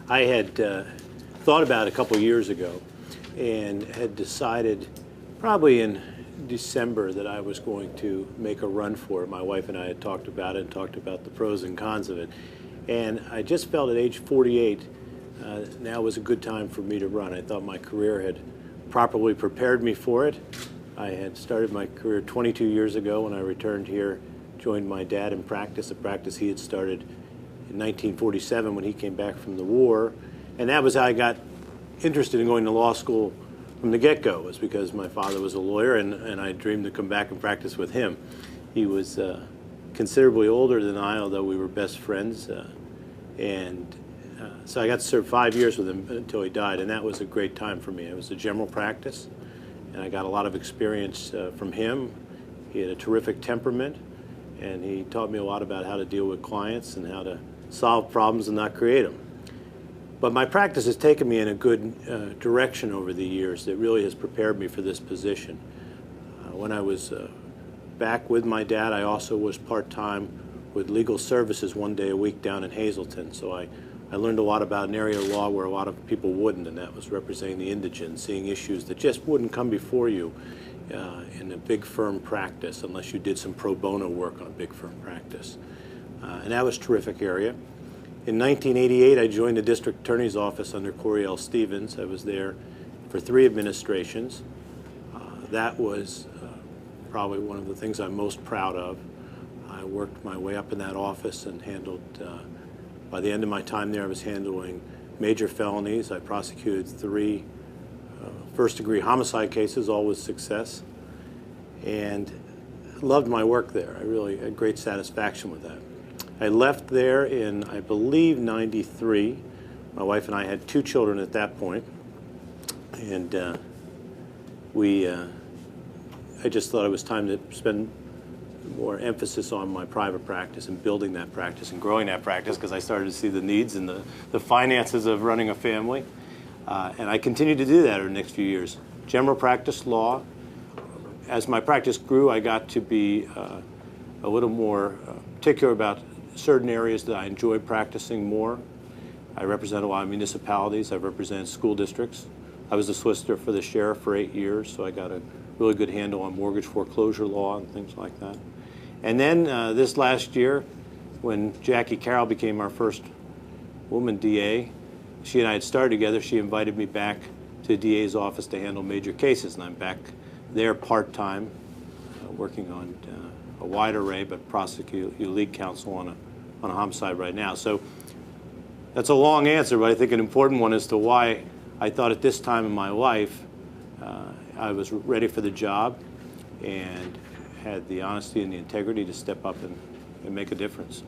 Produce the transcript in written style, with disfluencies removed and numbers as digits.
I had thought about it a couple years ago and had decided probably in December that I was going to make a run for it. My wife and I had talked about it and talked about the pros and cons of it. And I just felt at age 48, now was a good time for me to run. I thought my career had properly prepared me for it. I had started my career 22 years ago when I returned here, joined my dad in practice, a practice he had started in 1947 when he came back from the war. And that was how I got interested in going to law school from the get-go, was because my father was a lawyer and I dreamed to come back and practice with him. He was considerably older than I, although we were best friends. So I got to serve 5 years with him until he died, and that was a great time for me. It was a general practice, and I got a lot of experience from him. He had a terrific temperament, and he taught me a lot about how to deal with clients and how to solve problems and not create them. But my practice has taken me in a good direction over the years that really has prepared me for this position. When I was back with my dad, I also was part-time with legal services 1 day a week down in Hazleton. So I learned a lot about an area of law where a lot of people wouldn't, and that was representing the indigent, seeing issues that just wouldn't come before you in a big firm practice unless you did some pro bono work on a big firm practice. And that was a terrific area. In 1988, I joined the district attorney's office under Corey L. Stevens. I was there for 3 administrations. That was probably one of the things I'm most proud of. I worked my way up in that office and handled, by the end of my time there, I was handling major felonies. I prosecuted 3 first-degree homicide cases, all with success, and loved my work there. I really had great satisfaction with that. I left there in, I believe, '93. My wife and I had 2 children at that point, and I just thought it was time to spend more emphasis on my private practice and building that practice and growing that practice, because I started to see the needs and the finances of running a family. And I continued to do that over the next few years. General practice law. As my practice grew, I got to be a little more particular about certain areas that I enjoy practicing more. I represent a lot of municipalities. I've represented school districts. I was a solicitor for the sheriff for 8 years, so I got a really good handle on mortgage foreclosure law and things like that. And then this last year, when Jackie Carroll became our first woman DA, she and I had started together. She invited me back to the DA's office to handle major cases, and I'm back there part-time, working on a wide array, but prosecute lead counsel on a homicide right now. So that's a long answer, but I think an important one as to why I thought at this time in my life I was ready for the job and had the honesty and the integrity to step up and make a difference.